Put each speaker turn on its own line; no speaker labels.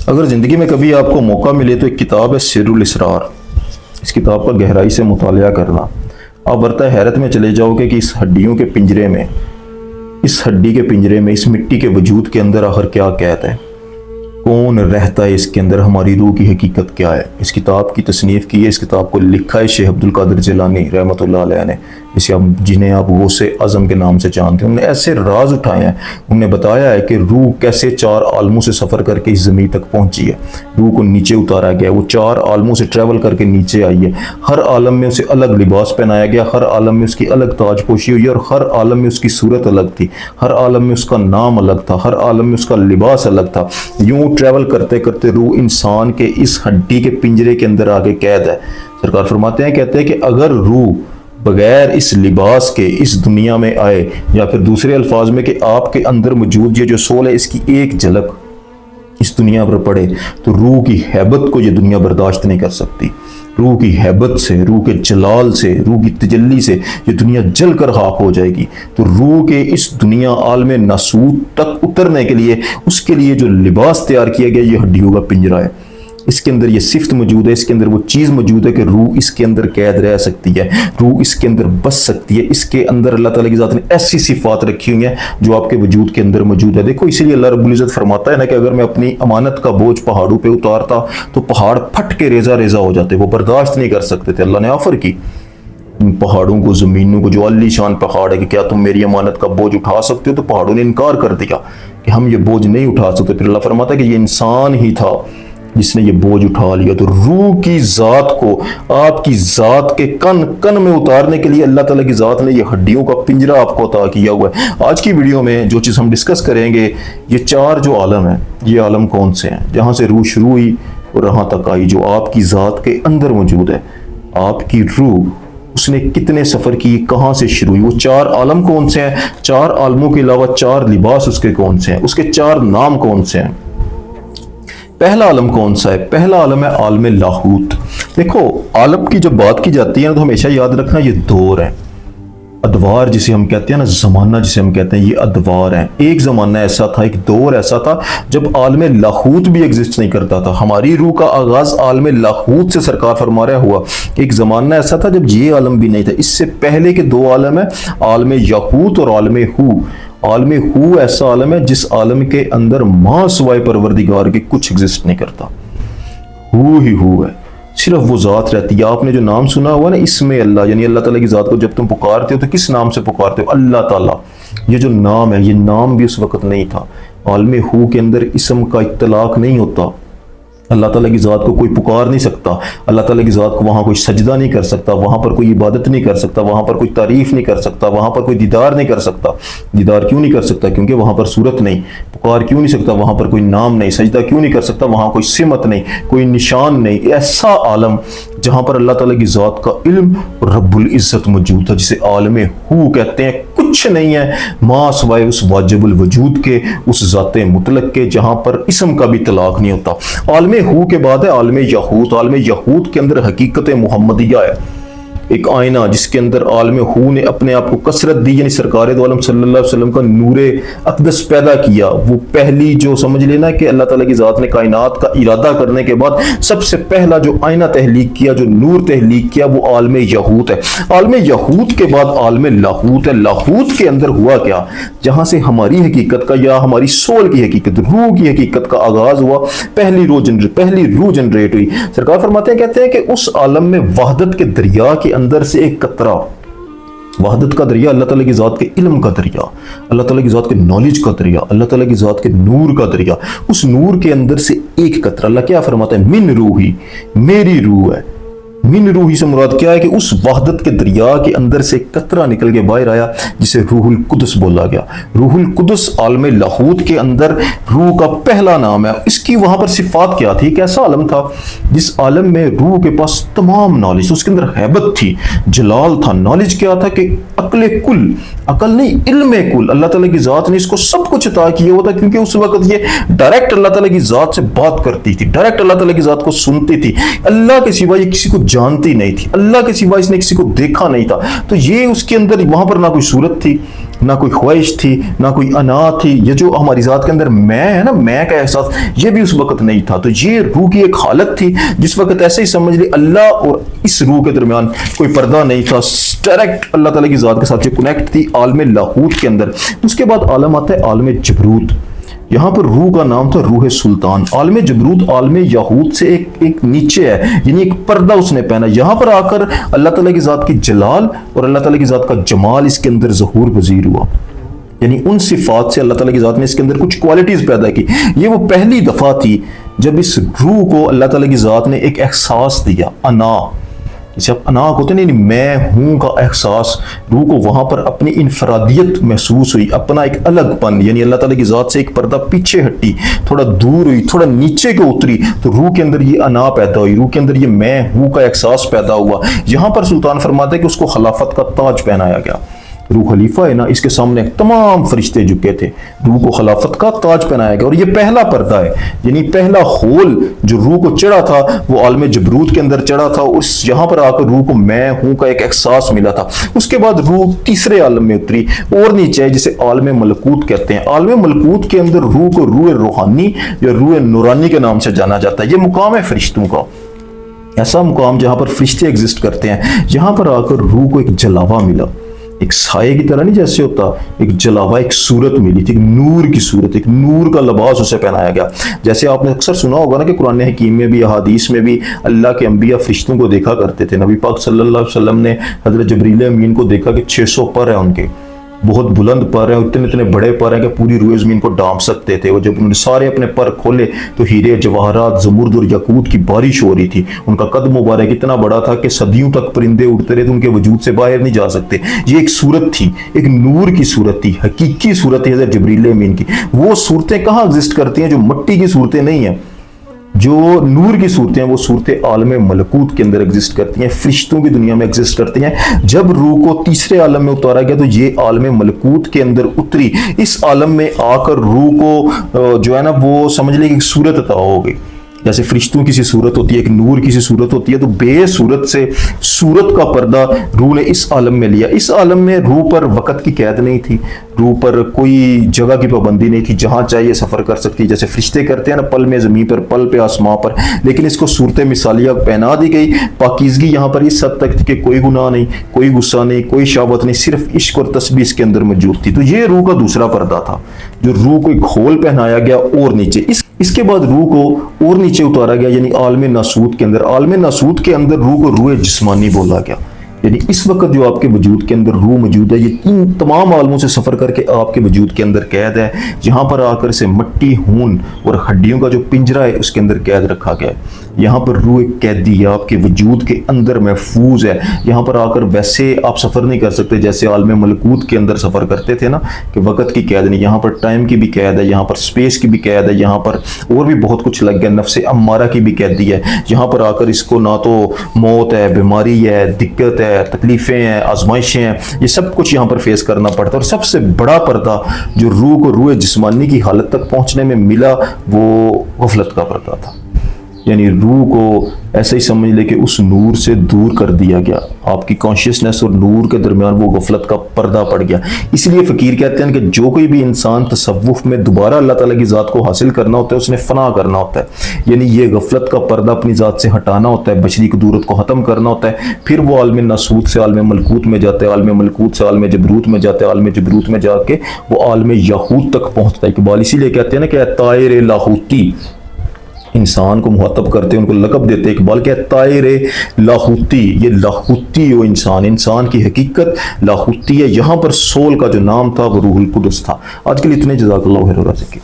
अगर ज़िंदगी में कभी आपको मौका मिले तो एक किताब है सिर्रुल इसरार। इस किताब का गहराई से मुतालिया करना, आप बरता हैरत में चले जाओगे कि इस हड्डियों के पिंजरे में, इस हड्डी के पिंजरे में, इस मिट्टी के वजूद के अंदर आखिर क्या कैद है, कौन रहता है इसके अंदर, हमारी रूह की हकीकत क्या है। इस किताब की तसनीफ़ की है, इस किताब को लिखा है शेख अब्दुल कादिर जिलानी रहमतुल्लाह अलैह ने, जिन्हें आप गौसे आज़म के नाम से जानते हैं। उन्होंने ऐसे राज उठाए हैं, उन्होंने बताया है कि रूह कैसे 4 आलमों से सफ़र करके इस ज़मीन तक पहुंची है। रूह को नीचे उतारा गया, वो 4 आलमों से ट्रैवल करके नीचे आई है। हर आलम में उसे अलग लिबास पहनाया गया, हर आलम में उसकी अलग ताजपोशी हुई और हर आलम में उसकी सूरत अलग थी, हर आलम में उसका नाम अलग था, हर आलम में उसका लिबास अलग था। यूं ट्रैवल करते करते रूह इंसान के इस हड्डी के पिंजरे के अंदर आके कैद है। सरकार फरमाते हैं, कहते हैं कि अगर रूह बगैर इस लिबास के इस दुनिया में आए, या फिर दूसरे अल्फाज में कि आपके अंदर मौजूद ये जो सोल है इसकी एक झलक इस दुनिया पर पड़े, तो रूह की हैबत को ये दुनिया बर्दाश्त नहीं कर सकती। रूह की हैबत से, रूह के जलाल से, रूह की तजल्ली से ये दुनिया जल कर खाक हो जाएगी। तो रूह के इस दुनिया आलम नासूत तक उतरने के लिए, उसके लिए जो लिबास तैयार किया गया ये हड्डियों का पिंजरा है। इसके अंदर ये सिफ्त मौजूद है, इसके अंदर वो चीज़ मौजूद है कि रूह इसके अंदर कैद रह सकती है, रूह इसके अंदर बस सकती है। इसके अंदर अल्लाह ताला की ज़ात ने ऐसी सिफात रखी हुई हैं जो आपके वजूद के अंदर मौजूद है। देखो, इसीलिए अल्लाह रब्बुल इज़्ज़त फरमाता है ना कि अगर मैं अपनी अमानत का बोझ पहाड़ों पे उतारता तो पहाड़ फट के रेजा रेजा हो जाते, वो बर्दाश्त नहीं कर सकते थे। अल्लाह ने ऑफर की पहाड़ों को, ज़मीनों को, जो अलीशान पहाड़ है, कि क्या तुम मेरी अमानत का बोझ उठा सकते हो? तो पहाड़ों ने इनकार कर दिया कि हम ये बोझ नहीं उठा सकते। फिर अल्लाह फरमाता है कि ये इंसान ही था जिसने ये बोझ उठा लिया। तो रूह की ज़ात को आपकी ज़ात के कन कन में उतारने के लिए अल्लाह ताला की ज़ात ने ये हड्डियों का पिंजरा आपको अता किया हुआ है। आज की वीडियो में जो चीज़ हम डिस्कस करेंगे, ये 4 जो आलम हैं, ये आलम कौन से हैं, जहाँ से रूह शुरू हुई और यहाँ तक आई, जो आपकी ज़ात के अंदर मौजूद है। आपकी रूह उसने कितने सफ़र किए, कहाँ से शुरू हुई, वो 4 आलम कौन से हैं, 4 आलमों के अलावा 4 लिबास उसके कौन से हैं, उसके 4 नाम कौन से हैं। पहला आलम कौन सा है? पहला आलम है आलम लाहूत। देखो, आलम की जब बात की जाती है ना, तो हमेशा याद रखना ये दौर है, अदवार जिसे हम कहते हैं ना, ज़माना जिसे हम कहते हैं, ये अदवार है। एक ज़माना ऐसा था, एक दौर ऐसा था जब आलम लाहूत भी एग्जिस्ट नहीं करता था। हमारी रूह का आगाज़ आलम लाहूत से सरकार फरमा रहा हुआ। एक ज़माना ऐसा था जब ये आलम भी नहीं था। इससे पहले के 2 आलम है, आलम याहूत और आलम हू। आलम हू ऐसा आलम है जिस आलम के अंदर मां सिवाय परवरदिगार के कुछ एग्जिस्ट नहीं करता। हू ही हू है, सिर्फ वो ज़ात रहती है। आपने जो नाम सुना हुआ ना, इसमें अल्लाह, यानी अल्लाह ताला की ज़ात को जब तुम पुकारते हो तो किस नाम से पुकारते हो? अल्लाह ताला। ये जो नाम है, ये नाम भी उस वक्त नहीं था। आलम हू के अंदर इसम का इत्तलाक नहीं होता। अल्लाह ताला की ज़ात को कोई पुकार नहीं सकता, अल्लाह ताला की ज़ात को वहाँ कोई सजदा नहीं कर सकता, वहाँ पर कोई इबादत नहीं कर सकता, वहाँ पर कोई तारीफ़ नहीं कर सकता, वहाँ पर कोई दीदार नहीं कर सकता। दीदार क्यों नहीं कर सकता? क्योंकि वहाँ पर सूरत नहीं। पुकार क्यों नहीं सकता? वहाँ पर कोई नाम नहीं। सजदा क्यों नहीं कर सकता? वहाँ कोई सिमत नहीं, कोई निशान नहीं। ऐसा आलम जहाँ पर अल्लाह ताला की ज़ात का इल्म और रब्बुल इज़्ज़त मौजूद था, जिसे आलम हू कहते हैं। कुछ नहीं है मां सिवाय उस वाजिबुल वजूद के, उस ज़ाते मुतलक के, जहाँ पर इसम का भी तलाक नहीं होता। आलम हू के बाद है आलम याहूत। आलम याहूत के अंदर हकीकत मुहम्मदिया है, एक आईना जिसके अंदर आलम हू ने अपने आप को कसरत दी, यानी सरकार दो आलम सल्लल्लाहु अलैहि वसल्लम का नूरे अक़दस पैदा किया। वो पहली जो समझ लेना कि अल्लाह ताला की ज़ात ने कायनात का इरादा करने के बाद सबसे पहला जो आईना तहलीक किया, जो नूर तहलीक किया, वो आलम याहूत है। आलम याहूत के बाद आलम लाहूत है। लाहूत के अंदर हुआ क्या? जहाँ से हमारी हकीकत का, या हमारी सोल की हकीकत, रूह की हकीकत का आगाज हुआ, पहली रूह जनरेट हुई। सरकार फरमाते हैं, कहते हैं कि उस आलम में वहदत के दरिया के अंदर से एक कतरा, वहदत का दरिया, अल्लाह ताला की ज़ात के इल्म का दरिया, अल्लाह ताला की ज़ात के नॉलेज का दरिया, अल्लाह ताला की ज़ात के नूर का दरिया, उस नूर के अंदर से एक कतरा, अल्लाह क्या फरमाता है? मिन रूही, मेरी रूह है। मिन रूही से मुराद क्या है कि उस वहदत के दरिया के अंदर से कतरा निकल के बाहर आया, जिसे रूहुल कुदस बोला गया। रूहुल कुदस आलम लाहूत के अंदर रूह का पहला नाम है। इसकी वहां पर सिफात क्या थी? कैसा आलम था जिस आलम में रूह के पास तमाम नॉलेज, उसके अंदर हैबत थी, जलाल था। नॉलेज क्या था कि अक्ल कुल, अकल नहीं, इल्म कुल, अल्लाह ताला की ज़ात ने इसको सब कुछ अता किया हुआ था, क्योंकि उस वक्त ये डायरेक्ट अल्लाह ताला की ज़ात से बात करती थी, डायरेक्ट अल्लाह ताला की ज़ात को सुनती थी। अल्लाह के सिवा ये किसी को जानती नहीं थी, अल्लाह के सिवा इसने किसी को देखा नहीं था। तो ये उसके अंदर वहां पर ना कोई सूरत थी, ना कोई ख्वाहिश थी, ना कोई अना थी। ये जो हमारी ज़ात के अंदर मैं है ना, मैं का एहसास, ये भी उस वक्त नहीं था। तो ये रूह की एक हालत थी जिस वक्त ऐसे ही समझ ली अल्लाह और इस रूह के दरमियान कोई पर्दा नहीं था, डायरेक्ट अल्लाह ताला की ज़ात के साथ जो कनेक्ट थी आलम लाहूत के अंदर। उसके बाद आलम आता है आलम जबरूत। यहाँ पर रूह का नाम था रूह सुल्तान। आलम जबरूत आलम याहूत से एक नीचे है, यानी एक पर्दा उसने पहना। यहाँ पर आकर अल्लाह ताला की ज़ात की जलाल और अल्लाह ताला की ज़ात का जमाल इसके अंदर ज़हूर पजीर हुआ। यानी उन सिफात से अल्लाह ताला की ज़ात ने इसके अंदर कुछ क्वालिटीज़ पैदा की। ये वो पहली दफ़ा थी जब इस रूह को अल्लाह ताला की ज़ात ने एक एहसास दिया, अना, जैसे आप अना होते नहीं, मैं हूं का एहसास। रूह को वहां पर अपनी इनफरादियत महसूस हुई, अपना एक अलगपन, यानी अल्लाह ताला की ज़ात से एक पर्दा पीछे हटी, थोड़ा दूर हुई, थोड़ा नीचे को उतरी, तो रूह के अंदर ये अना पैदा हुई, रूह के अंदर ये मैं हूं का एहसास पैदा हुआ। यहां पर सुल्तान फरमाते हैं कि उसको खिलाफत का ताज पहनाया गया। रूह खलीफा है ना, इसके सामने तमाम फरिश्ते झुके थे, रूह को खिलाफत का ताज पहनाया गया। और ये पहला पर्दा है, यानी पहला होल जो रूह को चढ़ा था वो आलम जबरूत के अंदर चढ़ा था। उस यहाँ पर आकर रूह को मैं हूं का एक एहसास मिला था। उसके बाद रूह तीसरे आलम में उतरी और नीचे है, जिसे आलम मलकूत कहते हैं। आलम मलकूत के अंदर रूह को रूह रूहानी या रूह नूरानी के नाम से जाना जाता है। ये मुकाम है फरिश्तों का, ऐसा मुकाम जहां पर फरिश्ते एग्जिस्ट करते हैं। यहां पर आकर रूह को एक जलावा मिला, एक साये की तरह नहीं जैसे होता, एक जलावा, एक सूरत मिली थी, एक नूर की सूरत, एक नूर का लिबास उसे पहनाया गया। जैसे आपने अक्सर सुना होगा ना कि कुरान हकीम में भी, अहादीस में भी अल्लाह के अंबिया फरिश्तों को देखा करते थे। नबी पाक सल्लल्लाहु अलैहि वसल्लम ने हज़रत जबरील अमीन को देखा कि 600 पर है उनके, बहुत बुलंद पर है, इतने इतने बड़े पर हैं कि पूरी रूए ज़मीन को डांप सकते थे। और जब उन्होंने सारे अपने पर खोले तो हीरे जवाहरात ज़मुर्द और यकूत की बारिश हो रही थी। उनका कद मुबारक इतना बड़ा था कि सदियों तक परिंदे उड़ते रहे तो उनके वजूद से बाहर नहीं जा सकते। ये एक सूरत थी, एक नूर की सूरत थी, हकीकी सूरत है हज़रत जबरील अमीन की। वो सूरतें कहाँ एग्जिस्ट करती हैं जो मिट्टी की सूरतें नहीं हैं, जो नूर की सूरतें हैं, वो सूरतें आलम मलकूत के अंदर एग्जिस्ट करती हैं, फरिश्तों की दुनिया में एग्जिस्ट करती हैं। जब रूह को तीसरे आलम में उतारा गया तो ये आलम मलकूत के अंदर उतरी। इस आलम में आकर रूह को जो है ना वो समझ ले कि सूरत अता हो गई। जैसे फरिश्तों की सी सूरत होती है, एक नूर की सी सूरत होती है, तो बेसूरत से सूरत का पर्दा रूह ने इस आलम में लिया। इस आलम में रूह पर वक़्त की कैद नहीं थी, रूह पर कोई जगह की पाबंदी नहीं थी, जहाँ चाहिए सफ़र कर सकती, जैसे फरिश्ते करते हैं ना, पल में ज़मीन पर, पल पे आसमां पर। लेकिन इसको सूरत मिसालिया पहना दी गई। पाकीज़गी यहाँ पर इस हद तक थी कि कोई गुनाह नहीं, कोई गुस्सा नहीं, कोई शहवत नहीं, सिर्फ इश्क और तस्बीह इसके अंदर मौजूद थी। तो ये रूह का दूसरा पर्दा था जो रूह को एक खोल पहनाया गया और नीचे। इसके बाद रूह को और नीचे उतारा गया, यानी आलम नासूत के अंदर। आलम नासूत के अंदर रूह को रूह जिस्मानी बोला गया, यानी इस वक्त जो आपके वजूद के अंदर रूह मौजूद है, ये इन तमाम आलमों से सफ़र करके आपके वजूद के अंदर कैद है। यहाँ पर आकर से मिट्टी, खून और हड्डियों का जो पिंजरा है उसके अंदर कैद रखा गया है। यहाँ पर रूह एक कैदी है, आपके वजूद के अंदर महफूज है। यहाँ पर आकर वैसे आप सफ़र नहीं कर सकते जैसे आलम मलकूत के अंदर सफ़र करते थे ना, कि वक़्त की कैद नहीं। यहाँ पर टाइम की भी कैद है, यहाँ पर स्पेस की भी कैद है, यहाँ पर और भी बहुत कुछ लग गया, नफ्स अम्मारा की भी कैदी है। यहाँ पर आकर इसको ना तो मौत है, बीमारी है, दिक्कत है, तकलीफ़ें हैं, आजमाइशें हैं, ये सब कुछ यहाँ पर फेस करना पड़ता है। और सबसे बड़ा पर्दा जो रूह को रूह जिस्मानी की हालत तक पहुँचने में मिला वो गफलत का पर्दा था। यानी रूह को ऐसे ही समझ ले कि उस नूर से दूर कर दिया गया, आपकी कॉन्शियसनेस और नूर के दरमियान वो गफलत का पर्दा पड़ गया। इसलिए फ़कीर कहते हैं कि जो कोई भी इंसान तसव्वुफ में दोबारा अल्लाह ताला की ज़ात को हासिल करना होता है, उसने फ़ना करना होता है, यानी ये गफलत का पर्दा अपनी ज़ात से हटाना होता है, बशरी कुदूरत को ख़त्म करना होता है। फिर वो आलम नासूत से आलम मलकूत में जाते हैं, आलम मलकूत से आलम जबरूत में जाते हैं, आलम जबरूत में जाके वो आलम याहूत तक पहुँचता है। इकबाल इसीलिए कहते हैं ना कि तायर लाहूती, इंसान को मुहातब करते हैं, उनको लक़ब देते हैं। इकबाल क्या है, तायरे लाहूती, ये लाहूती वो इंसान की हकीकत लाहूती है। यहाँ पर सोल का जो नाम था वो रूहुल कुदस था। आज के लिए इतने, जज़ाकल्लाहु खैर।